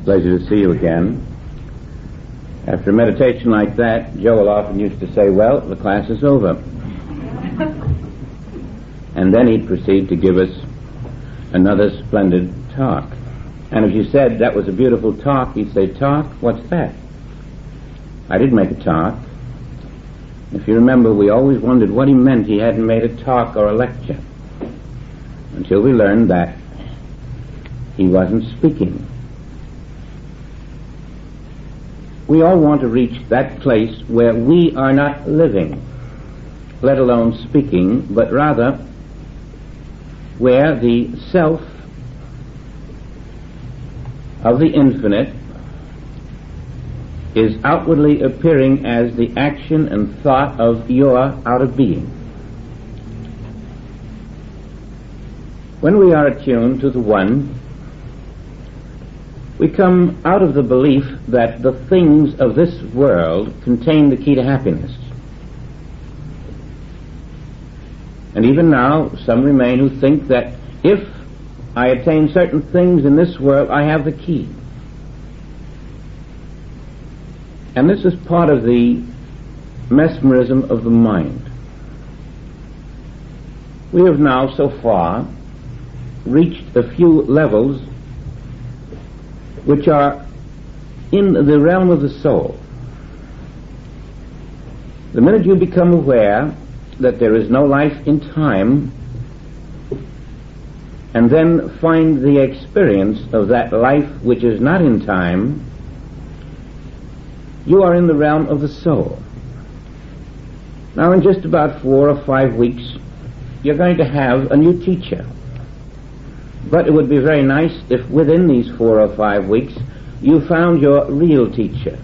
Pleasure to see you again. After a meditation like that, Joel often used to say, well, the class is over. And then he'd proceed to give us another splendid talk. And if you said that was a beautiful talk, he'd say, talk? What's that? I didn't make a talk. If you remember, we always wondered what he meant he hadn't made a talk or a lecture, until we learned that he wasn't speaking. We all want to reach that place where we are not living, let alone speaking, but rather where the self of the infinite is outwardly appearing as the action and thought of your outer being. When we are attuned to the One, we come out of the belief that the things of this world contain the key to happiness. And even now, some remain who think that if I attain certain things in this world, I have the key. And this is part of the mesmerism of the mind. We have now, so far, reached a few levels which are in the realm of the soul. The minute you become aware that there is no life in time, and then find the experience of that life which is not in time, you are in the realm of the soul. Now, in just about 4 or 5 weeks, you're going to have a new teacher. But it would be very nice if within these 4 or 5 weeks you found your real teacher.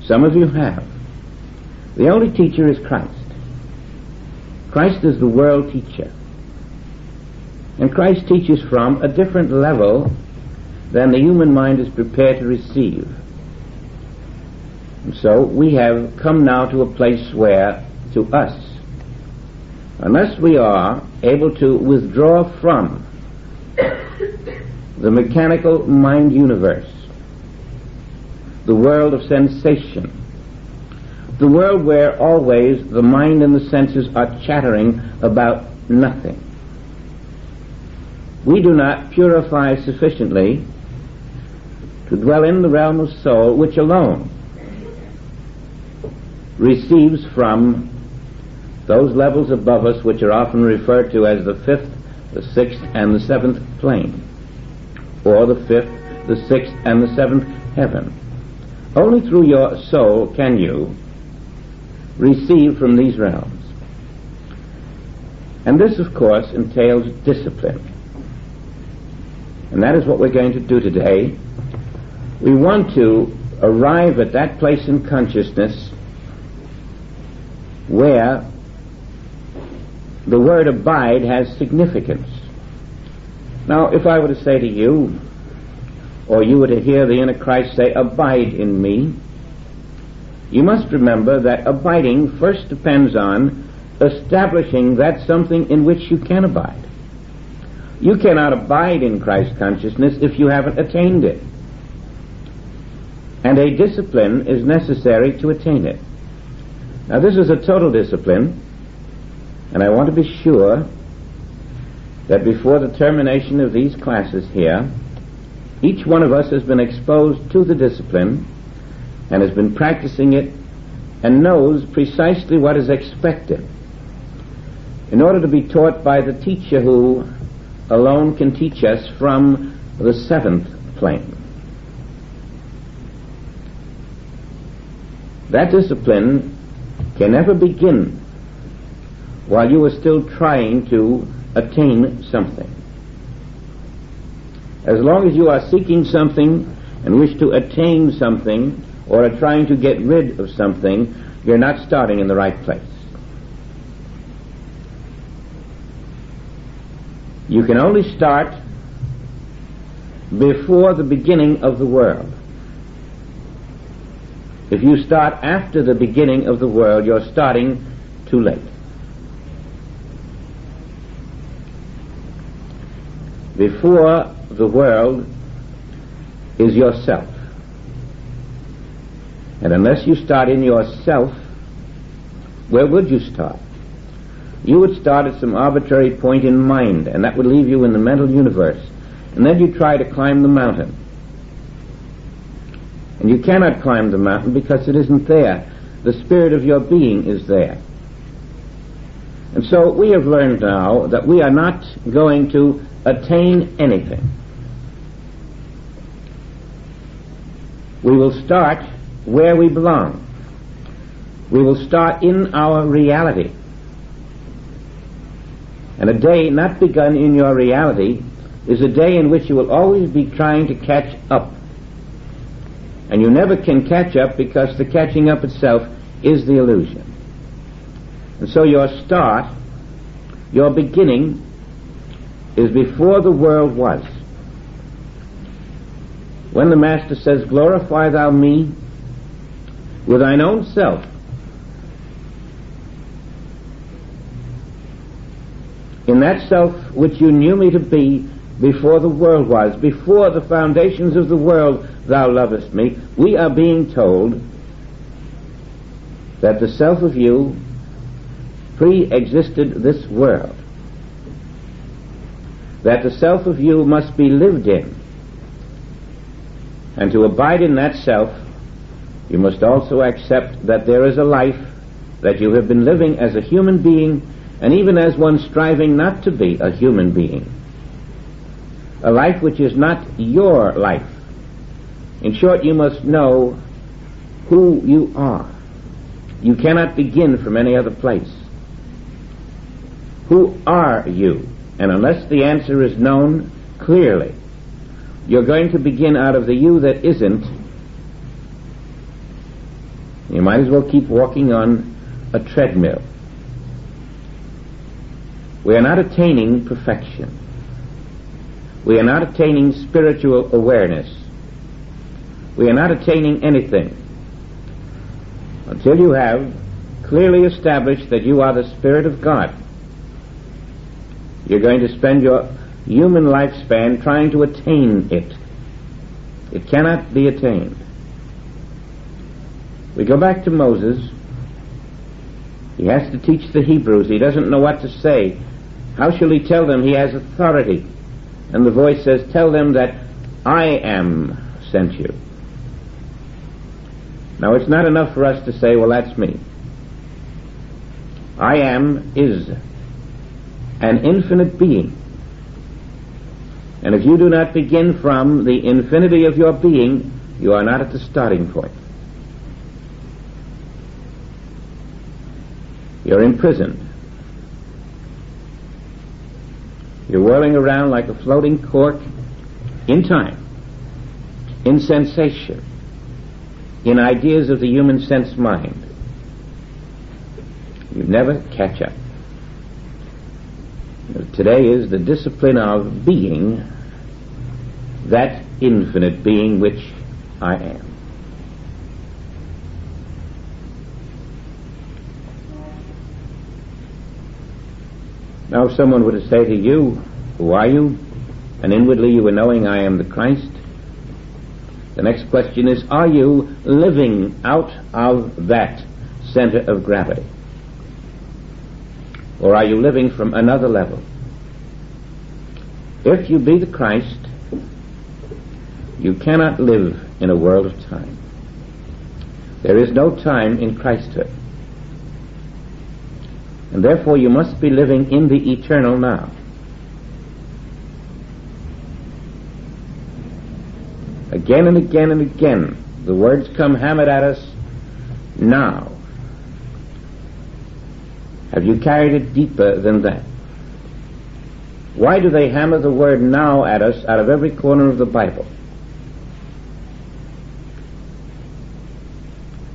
Some of you have. The only teacher is Christ. Christ is the world teacher. And Christ teaches from a different level than the human mind is prepared to receive. And so we have come now to a place where, to us, unless we are able to withdraw from the mechanical mind universe, the world of sensation, the world where always the mind and the senses are chattering about nothing, we do not purify sufficiently to dwell in the realm of soul, which alone receives from those levels above us which are often referred to as the 5th, the 6th, and the 7th plane, or the 5th, the 6th, and the 7th heaven. Only through your soul can you receive from these realms. And this, of course, entails discipline. And that is what we're going to do today. We want to arrive at that place in consciousness where the word abide has significance. Now, if I were to say to you, or you were to hear the inner Christ say, abide in me, you must remember that abiding first depends on establishing that something in which you can abide. You cannot abide in Christ consciousness if you haven't attained it. And a discipline is necessary to attain it. Now, this is a total discipline, and I want to be sure that before the termination of these classes here, each one of us has been exposed to the discipline and has been practicing it and knows precisely what is expected in order to be taught by the teacher who alone can teach us from the 7th plane. That discipline can never begin while you are still trying to attain something. As long as you are seeking something and wish to attain something, or are trying to get rid of something, you're not starting in the right place. You can only start before the beginning of the world. If you start after the beginning of the world, you're starting too late. Before the world is yourself. And unless you start in yourself, where would you start? You would start at some arbitrary point in mind, and that would leave you in the mental universe. And then you try to climb the mountain. And you cannot climb the mountain because it isn't there. The spirit of your being is there. And so we have learned now that we are not going to attain anything. We will start where we belong. We will start in our reality. And a day not begun in your reality is a day in which you will always be trying to catch up. And you never can catch up because the catching up itself is the illusion. And so your start, your beginning, is before the world was. When the Master says, "Glorify thou me with thine own self," in that self which you knew me to be before the world was, before the foundations of the world thou lovest me, we are being told that the self of you pre-existed this world, that the self of you must be lived in, and to abide in that self you must also accept that there is a life that you have been living as a human being, and even as one striving not to be a human being, a life which is not your life. In short, you must know who you are. You cannot begin from any other place. Who are you? And unless the answer is known clearly, you're going to begin out of the you that isn't. You might as well keep walking on a treadmill. We are not attaining perfection. We are not attaining spiritual awareness. We are not attaining anything until you have clearly established that you are the Spirit of God. You're going to spend your human lifespan trying to attain it. It cannot be attained. We go back to Moses. He has to teach the Hebrews. He doesn't know what to say. How shall he tell them he has authority? And the voice says, "Tell them that I am sent you." Now, it's not enough for us to say, "Well, that's me." I am is an infinite being. And if you do not begin from the infinity of your being, you are not at the starting point. You're imprisoned. You're whirling around like a floating cork in time, in sensation, in ideas of the human sense mind. You never catch up. Today is the discipline of being that infinite being which I am. Now if someone were to say to you, "Who are you?" and inwardly you were knowing, "I am the Christ," the next question is, are you living out of that center of gravity? Or are you living from another level? If you be the Christ, you cannot live in a world of time. There is no time in Christhood. And therefore you must be living in the eternal now. Again and again and again, the words come hammered at us, now. Have you carried it deeper than that? Why do they hammer the word now at us out of every corner of the Bible?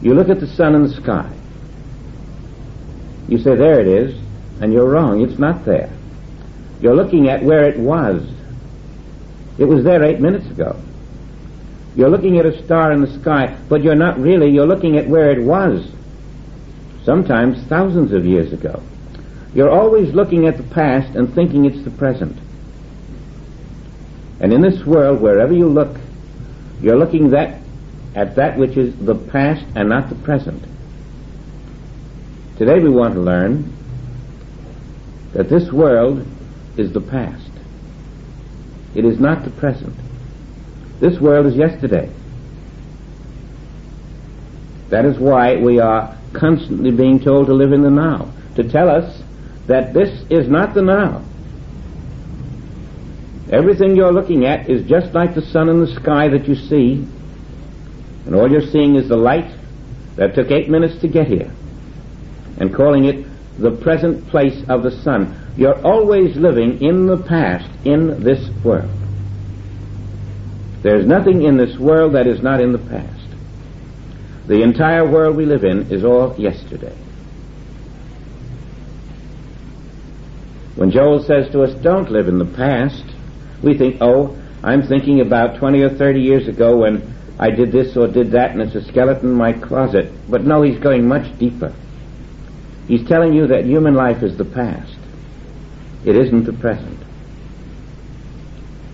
You look at the sun in the sky. You say, there it is, and you're wrong. It's not there. You're looking at where it was. It was there 8 minutes ago. You're looking at a star in the sky, but you're not really. You're looking at where it was, sometimes thousands of years ago. You're always looking at the past and thinking it's the present. And in this world, wherever you look, You're looking at that which is the past and not the present. Today we want to learn that this world is the past. It is not the present. This world is yesterday. That is why we are constantly being told to live in the now, to tell us that this is not the now. Everything you're looking at is just like the sun in the sky that you see, and all you're seeing is the light that took 8 minutes to get here, and calling it the present place of the sun. You're always living in the past in this world. There's nothing in this world that is not in the past. The entire world we live in is all yesterday. When Joel says to us, don't live in the past, we think, oh, I'm thinking about 20 or 30 years ago when I did this or did that and it's a skeleton in my closet. But no, he's going much deeper. He's telling you that human life is the past. It isn't the present.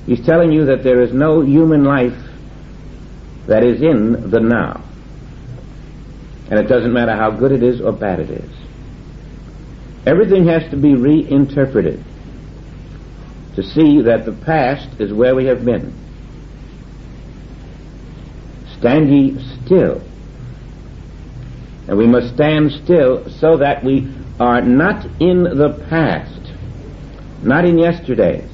He's telling you that there is no human life that is in the now. And it doesn't matter how good it is or bad it is. Everything has to be reinterpreted to see that the past is where we have been. Stand ye still. And we must stand still so that we are not in the past, not in yesterday's,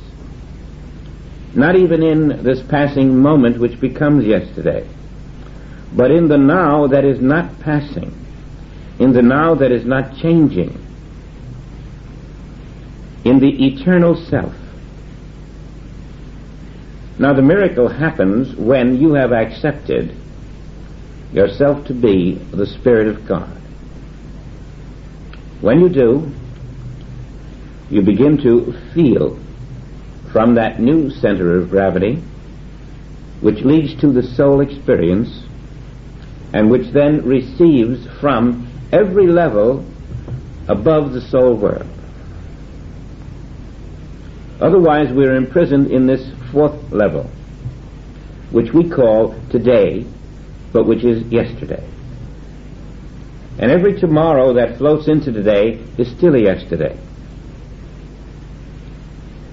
not even in this passing moment which becomes yesterday, but in the now that is not passing, in the now that is not changing, in the eternal self. Now the miracle happens when you have accepted yourself to be the Spirit of God. When you do, you begin to feel from that new center of gravity, which leads to the soul experience, and which then receives from every level above the soul world. Otherwise, we're imprisoned in this fourth level, which we call today, but which is yesterday. And every tomorrow that floats into today is still a yesterday.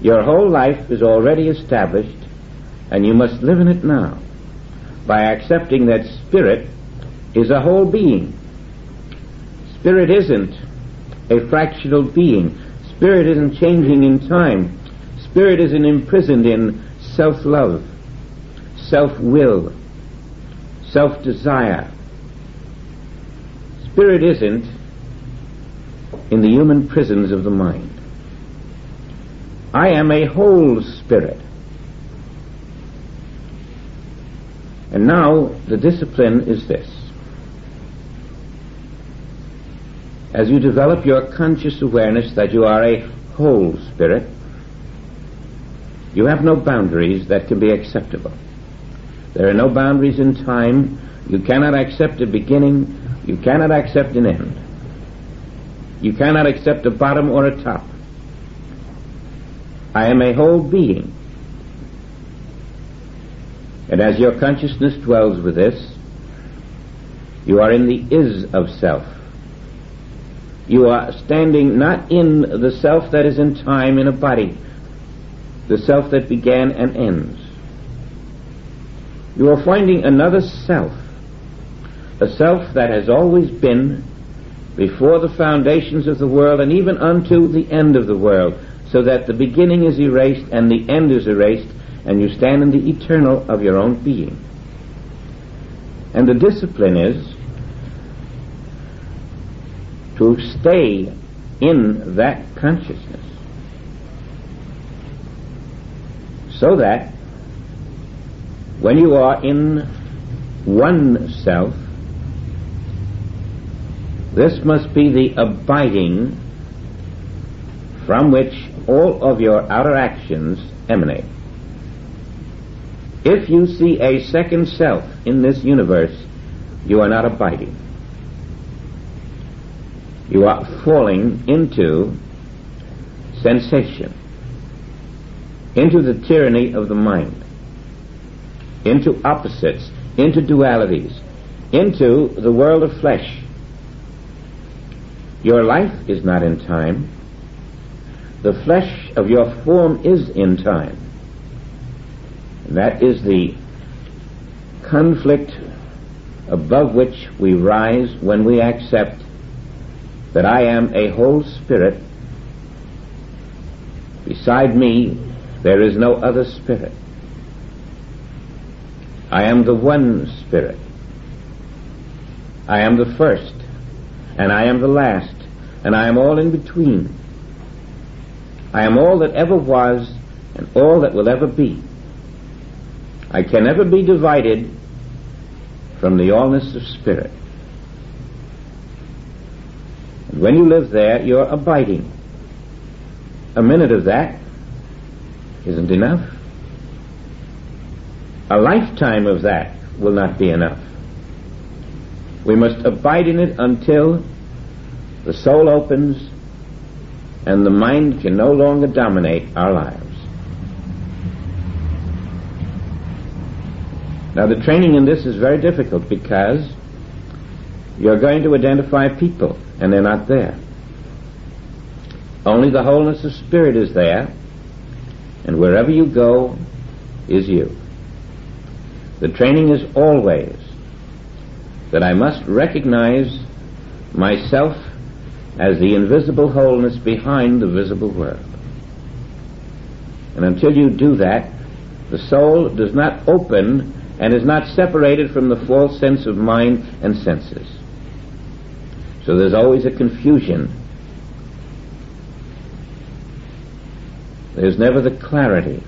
Your whole life is already established, and you must live in it now by accepting that spirit is a whole being. Spirit isn't a fractional being. Spirit isn't changing in time. Spirit isn't imprisoned in self-love, self-will, self-desire. Spirit isn't in the human prisons of the mind. I am a whole spirit. And now the discipline is this. As you develop your conscious awareness that you are a whole spirit, you have no boundaries that can be acceptable. There are no boundaries in time. You cannot accept a beginning. You cannot accept an end. You cannot accept a bottom or a top. I am a whole being. And as your consciousness dwells with this, you are in the is of self. You are standing not in the self that is in time in a body, the self that began and ends. You are finding another self, a self that has always been before the foundations of the world and even unto the end of the world, so that the beginning is erased and the end is erased, and you stand in the eternal of your own being. And the discipline is to stay in that consciousness, so that when you are in one self, this must be the abiding from which all of your outer actions emanate. If you see a second self in this universe, you are not abiding. You are falling into sensation, into the tyranny of the mind. into opposites, into dualities, into the world of flesh. Your life is not in time. The flesh of your form is in time. And that is the conflict above which we rise when we accept that I am a whole spirit. Beside me, there is no other spirit. I am the one spirit. I am the first, and I am the last, and I am all in between. I am all that ever was, and all that will ever be. I can never be divided from the allness of spirit. And when you live there, you're abiding. A minute of that isn't enough. A lifetime of that will not be enough. We must abide in it until the soul opens and the mind can no longer dominate our lives. Now, the training in this is very difficult because you're going to identify people and they're not there. Only the wholeness of spirit is there, and wherever you go is you. The training is always that I must recognize myself as the invisible wholeness behind the visible world. And until you do that, the soul does not open and is not separated from the false sense of mind and senses. So there's always a confusion. There's never the clarity.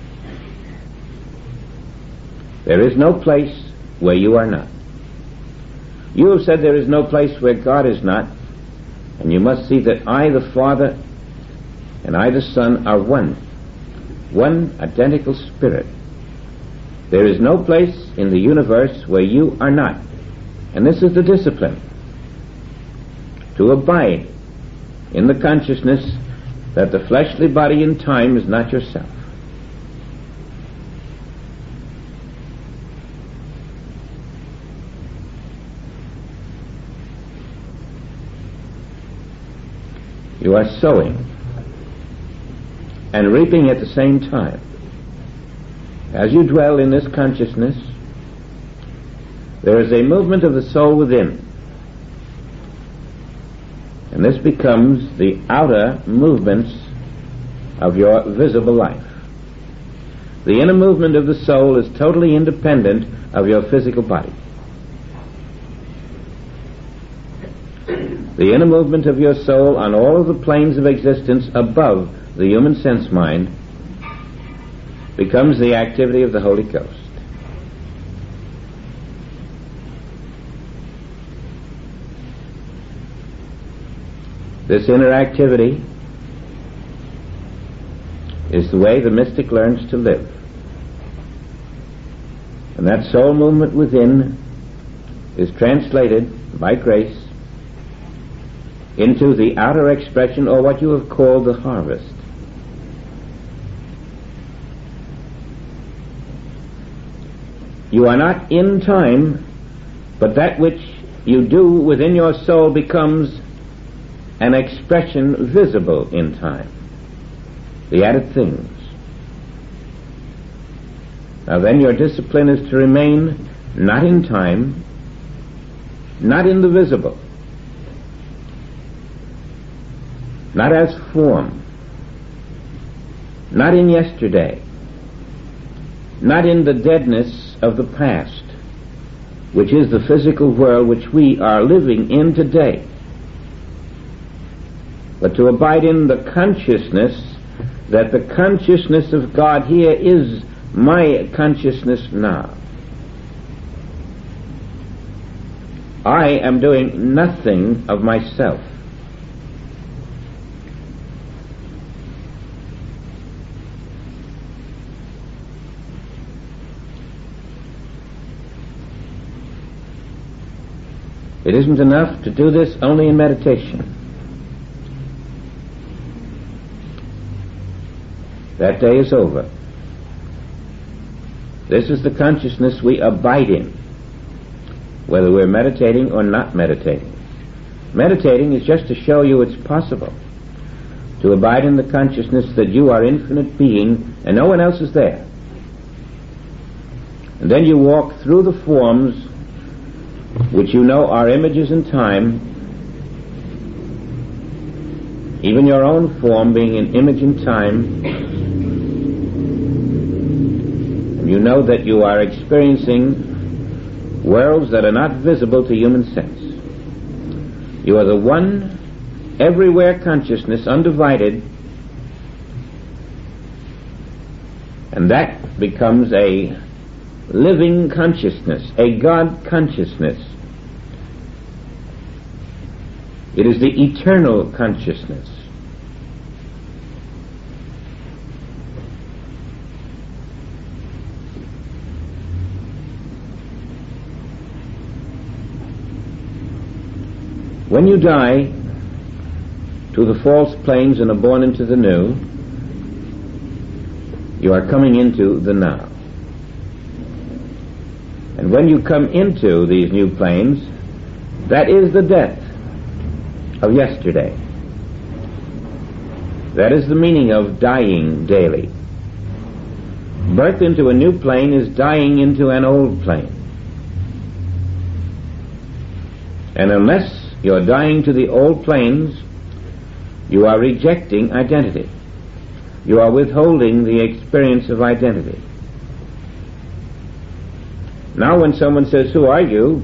There is no place where you are not. You have said there is no place where God is not, and you must see that I, the Father, and I, the Son, are one identical spirit. There is no place in the universe where you are not. And this is the discipline. To abide in the consciousness that the fleshly body in time is not yourself. You are sowing and reaping at the same time. As you dwell in this consciousness, there is a movement of the soul within. And this becomes the outer movements of your visible life. The inner movement of the soul is totally independent of your physical body. The inner movement of your soul on all of the planes of existence above the human sense mind becomes the activity of the Holy Ghost. This inner activity is the way the mystic learns to live. And that soul movement within is translated by grace into the outer expression, or what you have called the harvest. You are not in time, but that which you do within your soul becomes an expression visible in time. The added things. Now then, your discipline is to remain not in time, not in the visible, not as form, not in yesterday, not in the deadness of the past, which is the physical world which we are living in today, but to abide in the consciousness that the consciousness of God here is my consciousness now. I am doing nothing of myself. It isn't enough to do this only in meditation. That day is over. This is the consciousness we abide in, whether we're meditating or not meditating. Meditating is just to show you it's possible to abide in the consciousness that you are infinite being and no one else is there. And then you walk through the forms which you know are images in time, even your own form being an image in time, and you know that you are experiencing worlds that are not visible to human sense. You are the one, everywhere consciousness, undivided, and that becomes a living consciousness, a God consciousness. It is the eternal consciousness. When you die to the false planes and are born into the new, you are coming into the now. And when you come into these new planes, that is the death of yesterday. That is the meaning of dying daily. Birth into a new plane is dying into an old plane. And unless you're dying to the old planes, you are rejecting identity. You are withholding the experience of identity. Now when someone says, "Who are you?"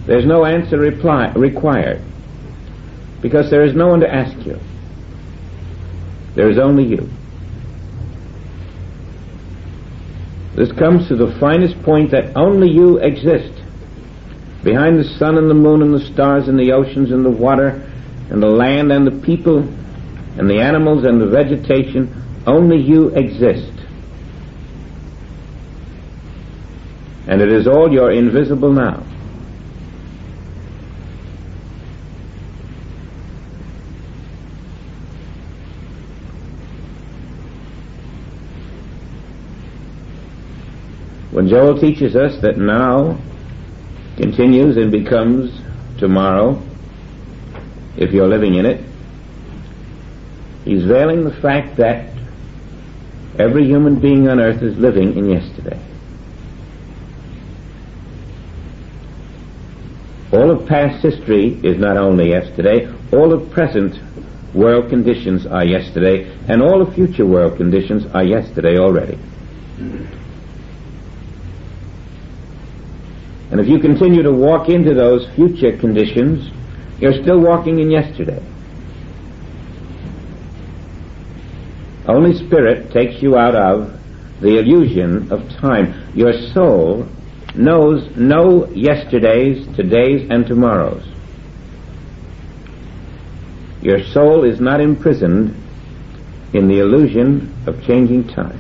there's no answer required, because there is no one to ask you. There is only you. This comes to the finest point that only you exist. Behind the sun and the moon and the stars and the oceans and the water and the land and the people and the animals and the vegetation, only you exist. And it is all your invisible now. When Joel teaches us that now continues and becomes tomorrow, if you're living in it, he's veiling the fact that every human being on earth is living in yesterday. All of past history is not only yesterday, all of present world conditions are yesterday, and all of future world conditions are yesterday already. And if you continue to walk into those future conditions, you're still walking in yesterday. Only Spirit takes you out of the illusion of time. Your soul knows no yesterdays, todays, and tomorrows. Your soul is not imprisoned in the illusion of changing time.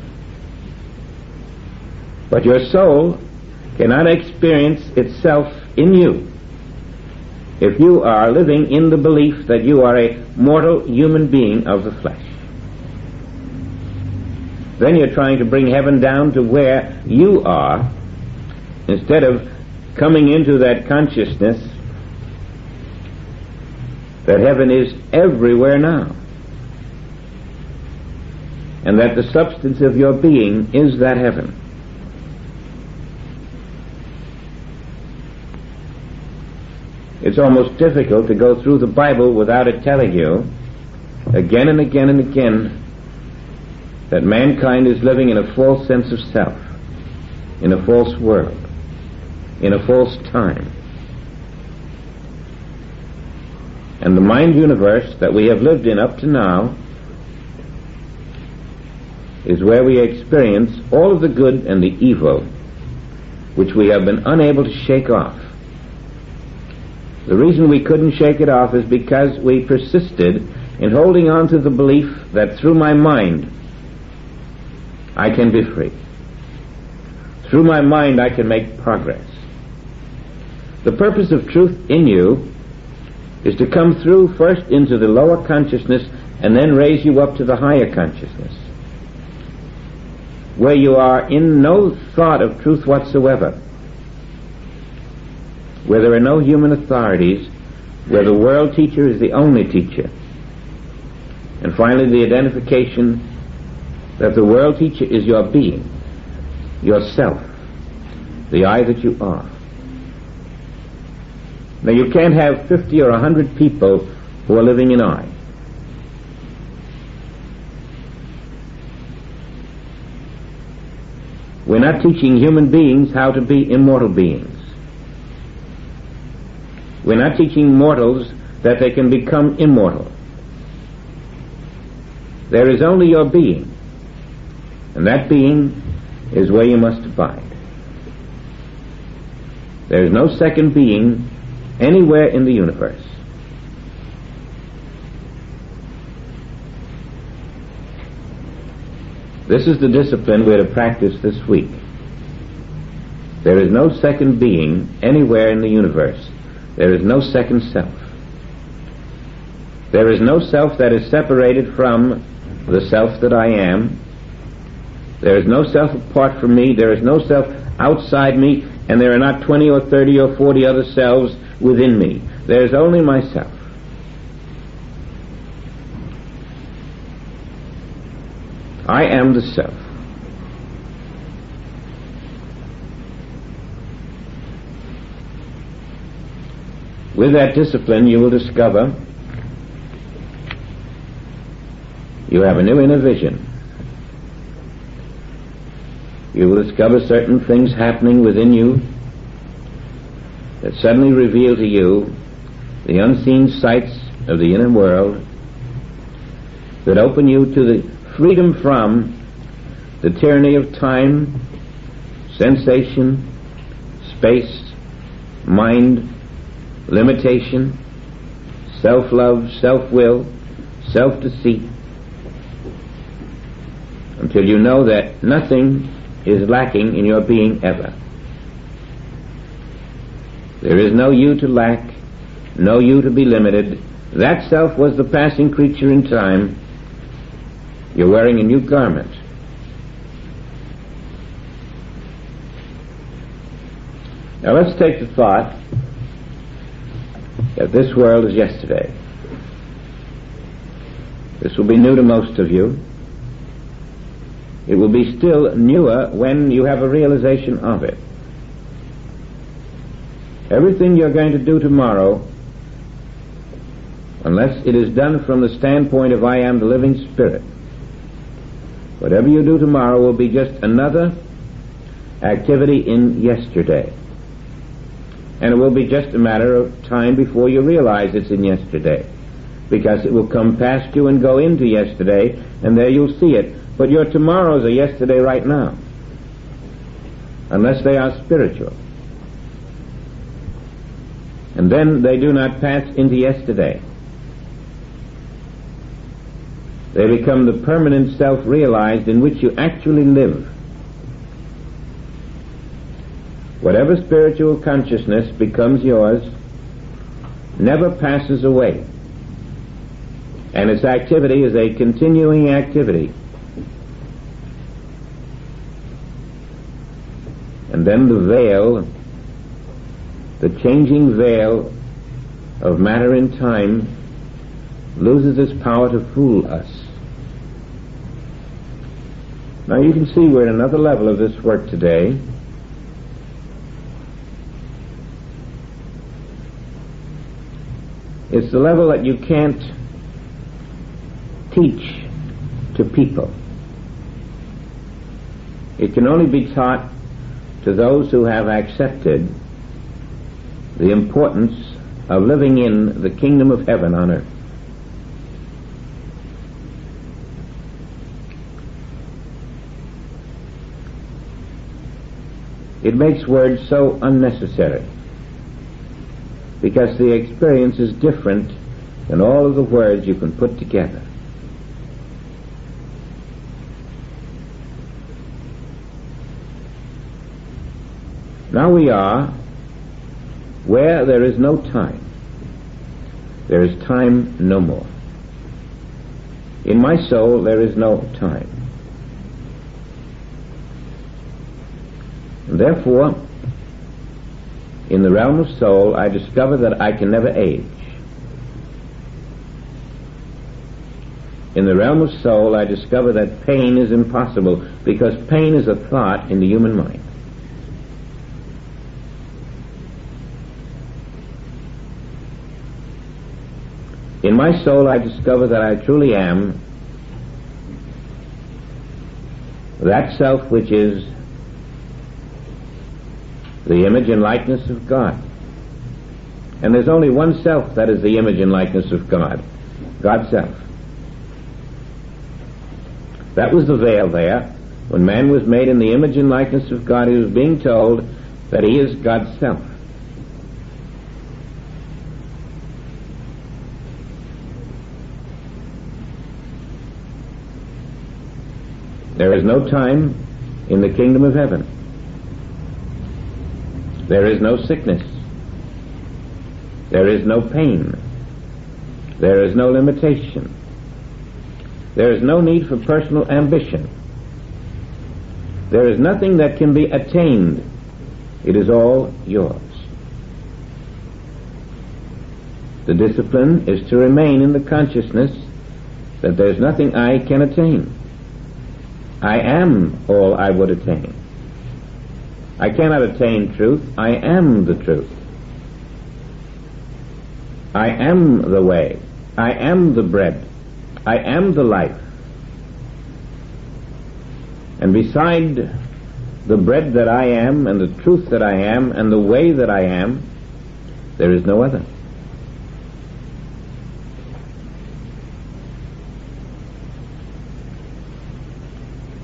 But your soul cannot experience itself in you if you are living in the belief that you are a mortal human being of the flesh. Then you're trying to bring heaven down to where you are, instead of coming into that consciousness that heaven is everywhere now, and that the substance of your being is that heaven. It's almost difficult to go through the Bible without it telling you again and again and again that mankind is living in a false sense of self, in a false world, in a false time. And the mind universe that we have lived in up to now is where we experience all of the good and the evil which we have been unable to shake off. The reason we couldn't shake it off is because we persisted in holding on to the belief that through my mind I can be free. Through my mind I can make progress. The purpose of truth in you is to come through first into the lower consciousness and then raise you up to the higher consciousness. where you are in no thought of truth whatsoever, where there are no human authorities, where the world teacher is the only teacher, and finally the identification that the world teacher is your being, yourself, the I that you are. Now you can't have 50 or 100 people who are living in I. We're not teaching human beings how to be immortal beings. We're not teaching mortals that they can become immortal. There is only your being, and that being is where you must abide. There is no second being anywhere in the universe. This is the discipline we're to practice this week. There is no second being anywhere in the universe. There is no second self. There is no self that is separated from the self that I am. There is no self apart from me. There is no self outside me, and there are not 20 or 30 or 40 other selves within me. There is only myself. I am the self. With that discipline, you will discover you have a new inner vision. You will discover certain things happening within you that suddenly reveal to you the unseen sights of the inner world, that open you to the freedom from the tyranny of time, sensation, space, mind, limitation, self-love, self-will, self-deceit, until you know that nothing is lacking in your being ever. There is no you to lack, no you to be limited. That self was the passing creature in time. You're wearing a new garment. Now let's take the thought that this world is yesterday. This will be new to most of you. It will be still newer when you have a realization of it. Everything you're going to do tomorrow, unless it is done from the standpoint of I am the living spirit, whatever you do tomorrow will be just another activity in yesterday. And it will be just a matter of time before you realize it's in yesterday, because it will come past you and go into yesterday, and there you'll see it. But your tomorrows are yesterday right now, unless they are spiritual. And then they do not pass into yesterday. They become the permanent self-realized in which you actually live. Whatever spiritual consciousness becomes yours never passes away, and its activity is a continuing activity. And then the veil, the changing veil of matter and time, loses its power to fool us. Now you can see we're at another level of this work today. It's the level that you can't teach to people. It can only be taught to those who have accepted the importance of living in the kingdom of heaven on earth. It makes words so unnecessary, because the experience is different than all of the words you can put together. Now we are where there is no time. There is time no more. In my soul there is no time. And therefore, in the realm of soul, I discover that I can never age. In the realm of soul, I discover that pain is impossible, because pain is a thought in the human mind. In my soul, I discover that I truly am that self which is the image and likeness of God. And there's only one self that is the image and likeness of God, God's self. That was the veil there. When man was made in the image and likeness of God, he was being told that he is God's self. There is no time in the kingdom of heaven. There is no sickness. There is no pain. There is no limitation. There is no need for personal ambition. There is nothing that can be attained. It is all yours. The discipline is to remain in the consciousness that there's nothing I can attain. I am all I would attain. I cannot attain truth. I am the truth. I am the way. I am the bread. I am the life. And beside the bread that I am, and the truth that I am, and the way that I am, there is no other.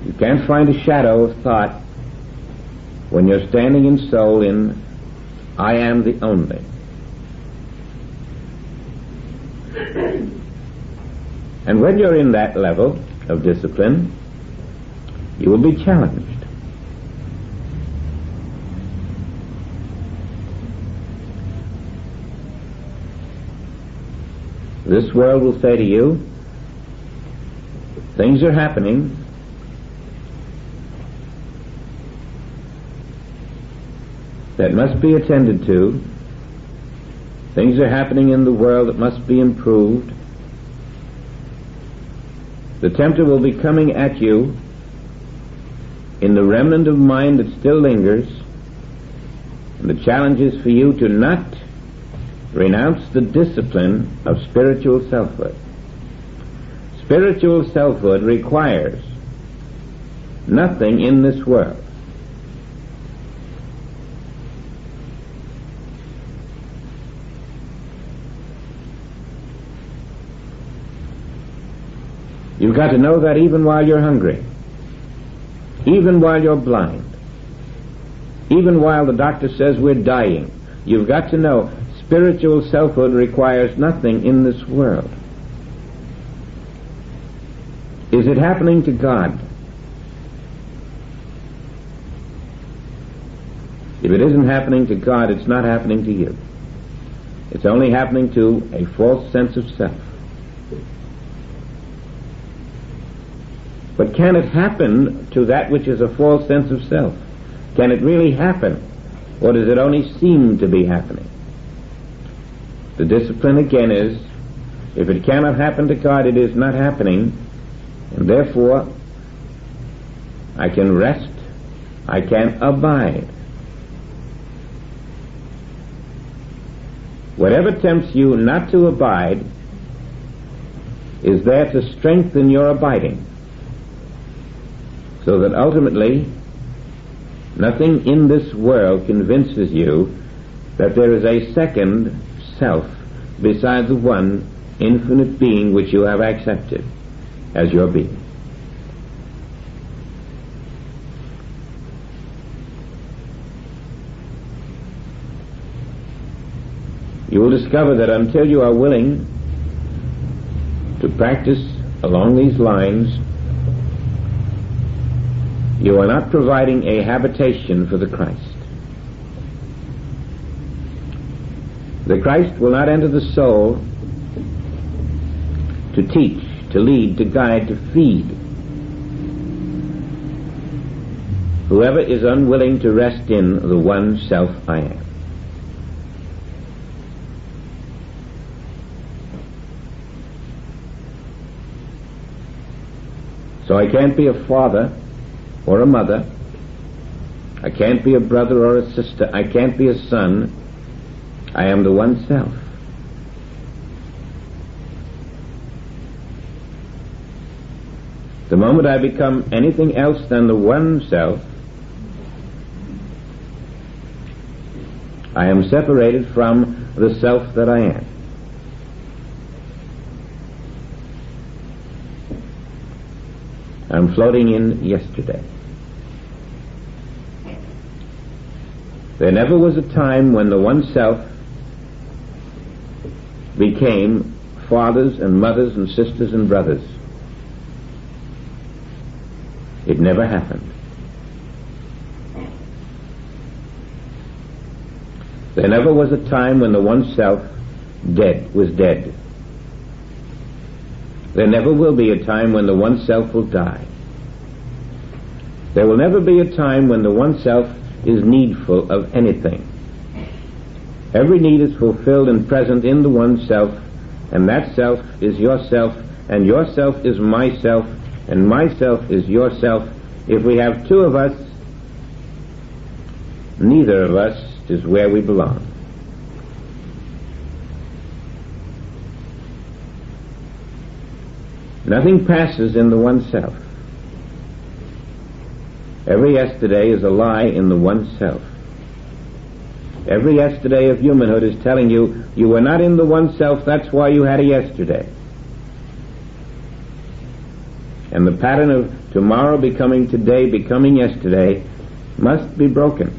You can't find a shadow of thought when you're standing in soul in I am the only. And when you're in that level of discipline, you will be challenged. This world will say to you, things are happening that must be attended to. Things are happening in the world that must be improved. The tempter will be coming at you in the remnant of mind that still lingers, and the challenge is for you to not renounce the discipline of spiritual selfhood. Spiritual selfhood requires nothing in this world. You've got to know that even while you're hungry, even while you're blind, even while the doctor says we're dying, you've got to know spiritual selfhood requires nothing in this world. Is it happening to God? If it isn't happening to God, it's not happening to you. It's only happening to a false sense of self. But can it happen to that which is a false sense of self? Can it really happen? Or does it only seem to be happening? The discipline again is, if it cannot happen to God, it is not happening, and therefore I can rest, I can abide. Whatever tempts you not to abide is there to strengthen your abiding, so that ultimately nothing in this world convinces you that there is a second self beside the one infinite being which you have accepted as your being. You will discover that until you are willing to practice along these lines, you are not providing a habitation for the Christ. The Christ will not enter the soul to teach, to lead, to guide, to feed. whoever is unwilling to rest in the one self I am. So I can't be a father or a mother. I can't be a brother or a sister. I can't be a son. I am the one self. The moment I become anything else than the one self, I am separated from the self that I am. I'm floating in yesterday. There never was a time when the one self became fathers and mothers and sisters and brothers. It never happened. There never was a time when the one self was dead. There never will be a time when the one self will die. There will never be a time when the one self is needful of anything. Every need is fulfilled and present in the one self, and that self is yourself, and yourself is myself, and myself is yourself. If we have two of us, neither of us is where we belong. Nothing passes in the one self. Every yesterday is a lie in the one self. Every yesterday of humanhood is telling you, you were not in the one self, that's why you had a yesterday. And the pattern of tomorrow becoming today, becoming yesterday, must be broken.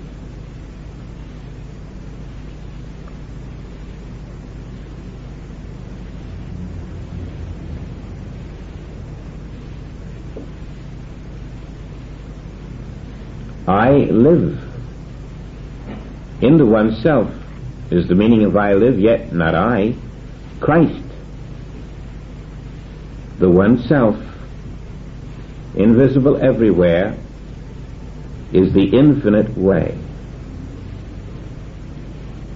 I live. In the one self is the meaning of I live, yet not I. Christ. The one self, invisible everywhere, is the infinite way.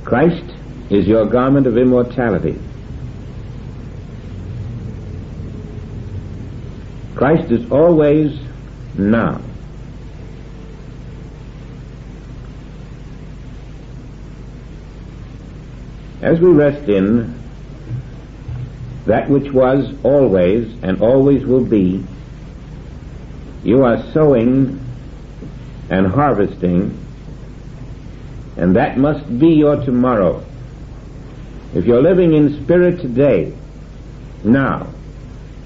Christ is your garment of immortality. Christ is always now. As we rest in that which was always and always will be, you are sowing and harvesting, and that must be your tomorrow. If you're living in spirit today, now,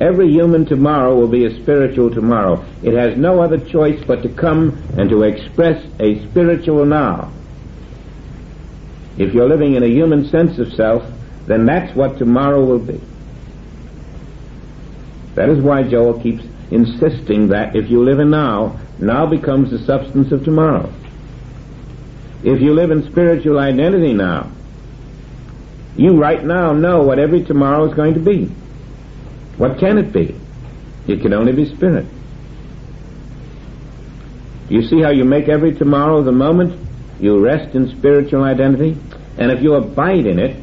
every human tomorrow will be a spiritual tomorrow. It has no other choice but to come and to express a spiritual now. If you're living in a human sense of self, then that's what tomorrow will be. That is why Joel keeps insisting that if you live in now, now becomes the substance of tomorrow. If you live in spiritual identity now, you right now know what every tomorrow is going to be. What can it be? It can only be spirit. Do you see how you make every tomorrow the moment you rest in spiritual identity? And if you abide in it,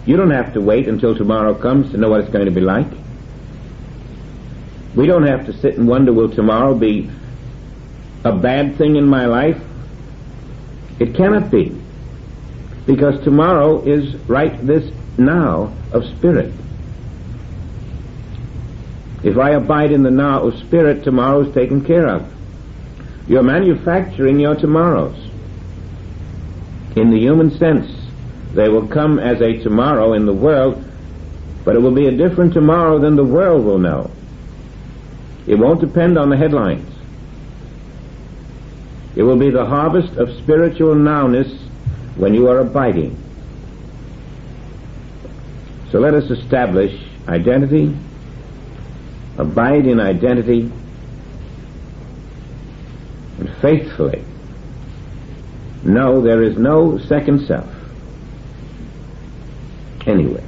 you don't have to wait until tomorrow comes to know what it's going to be like. We don't have to sit and wonder, will tomorrow be a bad thing in my life? It cannot be, because tomorrow is right this now of spirit. If I abide in the now of spirit, tomorrow is taken care of. You're manufacturing your tomorrows. In the human sense, they will come as a tomorrow in the world, but it will be a different tomorrow than the world will know. It won't depend on the headlines. It will be the harvest of spiritual nowness when you are abiding. So let us establish identity, abide in identity, and faithfully know there is no second self anywhere.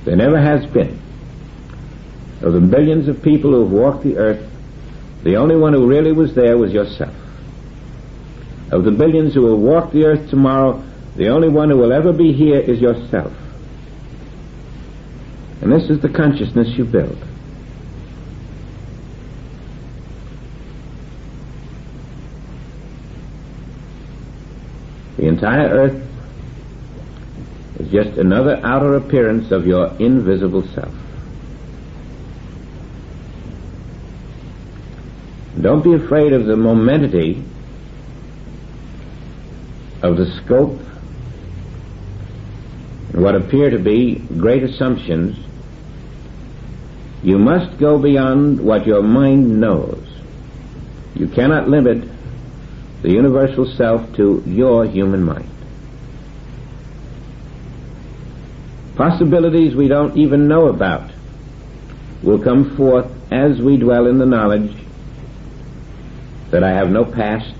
There never has been. Of the millions of people who have walked the earth, The only one who really was there was yourself. Of the billions who will walk the earth tomorrow, the only one who will ever be here is yourself. And this is the consciousness you build. The entire earth is just another outer appearance of your invisible self. Don't be afraid of the momentity of the scope and what appear to be great assumptions. You must go beyond what your mind knows. You cannot limit the universal self to your human mind. Possibilities we don't even know about will come forth as we dwell in the knowledge that I have no past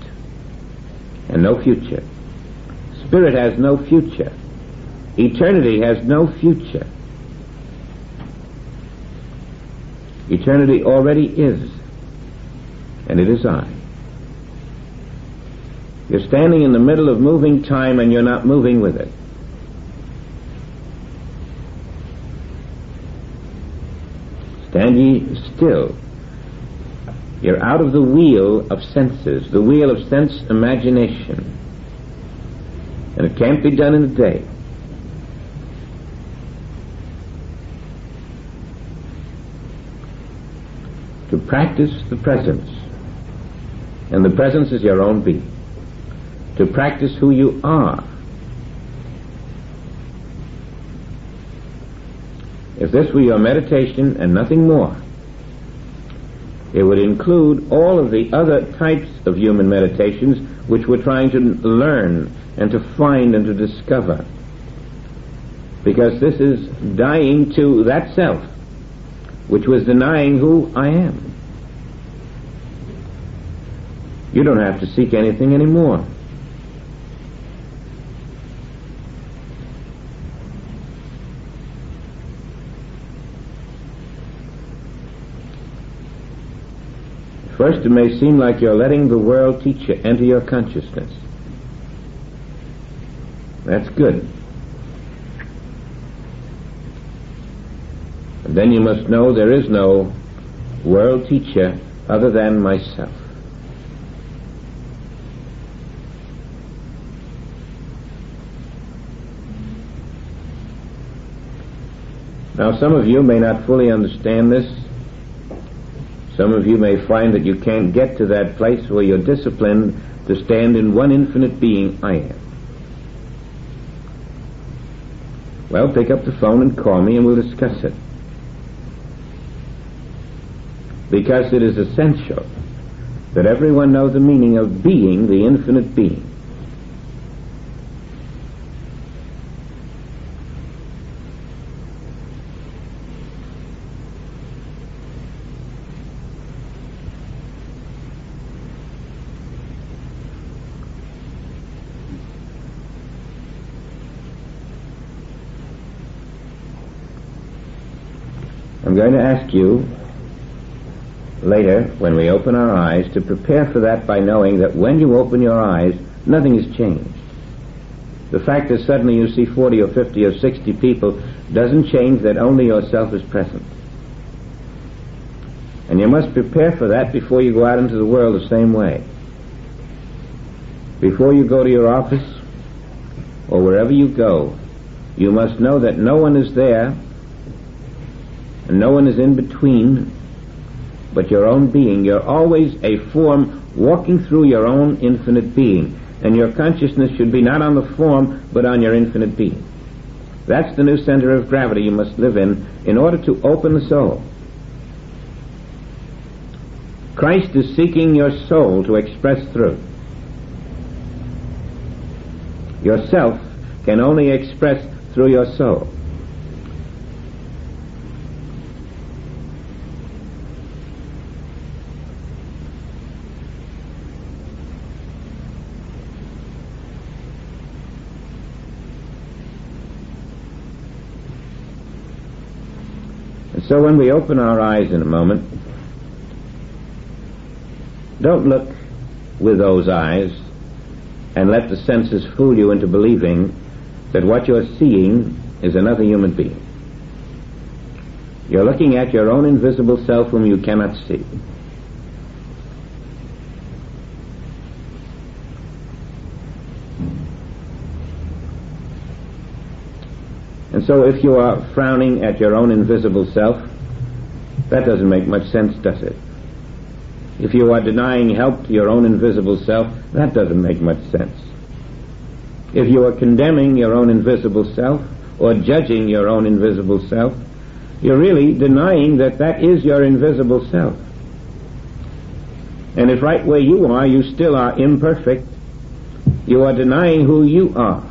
and no future. Spirit has no future. Eternity has no future. Eternity already is, and it is I. You're standing in the middle of moving time and you're not moving with it. Stand ye still. You're out of the wheel of senses, the wheel of sense imagination. And it can't be done in a day. To practice the presence. And the presence is your own being. To practice who you are. If this were your meditation and nothing more, it would include all of the other types of human meditations which we're trying to learn and to find and to discover. Because this is dying to that self, which was denying who I am. You don't have to seek anything anymore. First, it may seem like you're letting the world teach you, enter your consciousness. That's good. And then you must know there is no world teacher other than myself. Now, some of you may not fully understand this. Some of you may find that you can't get to that place where you're disciplined to stand in one infinite being, I am. Well, pick up the phone and call me and we'll discuss it. Because it is essential that everyone know the meaning of being the infinite being. I'm going to ask you later, when we open our eyes, to prepare for that by knowing that when you open your eyes, nothing has changed. The fact that suddenly you see 40 or 50 or 60 people doesn't change that only yourself is present. And you must prepare for that before you go out into the world the same way. Before you go to your office or wherever you go, you must know that no one is there and no one is in between but your own being. You're always a form walking through your own infinite being, and your consciousness should be not on the form but on your infinite being. That's the new center of gravity you must live in order to open the soul. Christ is seeking your soul to express through. Yourself can only express through your soul. So when we open our eyes in a moment, Don't look with those eyes and let the senses fool you into believing that what you're seeing is another human being. You're looking at your own invisible self whom you cannot see. And so if you are frowning at your own invisible self, that doesn't make much sense, does it? If you are denying help to your own invisible self, that doesn't make much sense. If you are condemning your own invisible self or judging your own invisible self, you're really denying that that is your invisible self. And if right where you are, you still are imperfect, you are denying who you are,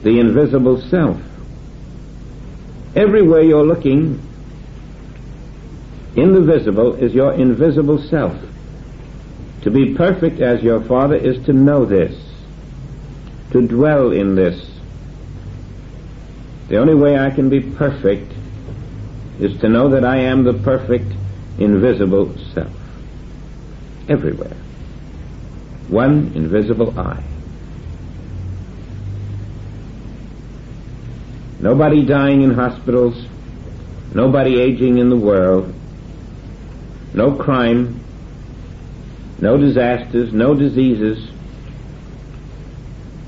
the invisible self. Everywhere you're looking, in the visible is your invisible self. To be perfect as your Father is to know this, to dwell in this. The only way I can be perfect is to know that I am the perfect invisible self. Everywhere. One invisible I. Nobody dying in hospitals, nobody aging in the world, no crime, no disasters, no diseases,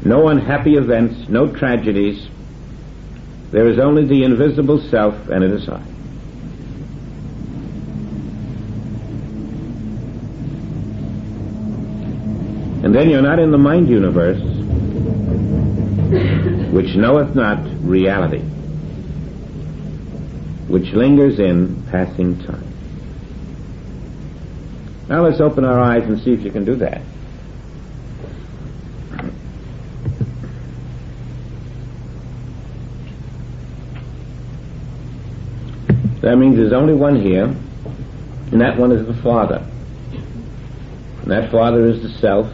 no unhappy events, no tragedies. There is only the invisible self, and it is I. And then you're not in the mind universe, which knoweth not reality, which lingers in passing time. Now let's open our eyes and see if you can do that. That means there's only one here, and that one is the Father. And that Father is the self,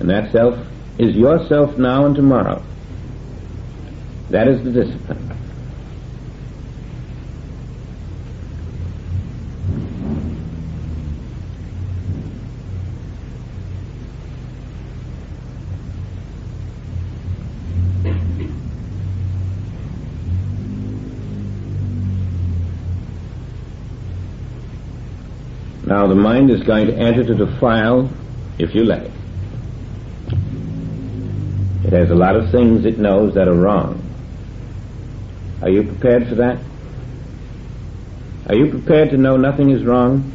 and that self is yourself now and tomorrow. That is the discipline. Now the mind is going to enter to defile if you let it. It has a lot of things it knows that are wrong. Are you prepared for that? Are you prepared to know nothing is wrong?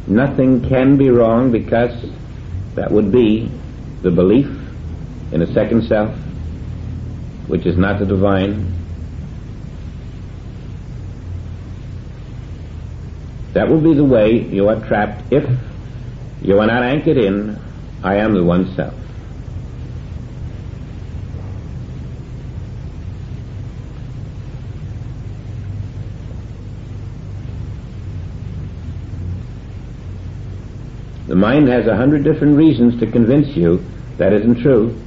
Nothing can be wrong, because that would be the belief in a second self, which is not the divine. That will be the way you are trapped if you are not anchored in, I am the one self. The mind has 100 different reasons to convince you that isn't true.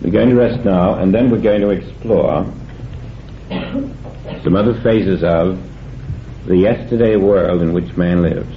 We're going to rest now, and then we're going to explore some other phases of the yesterday world in which man lives.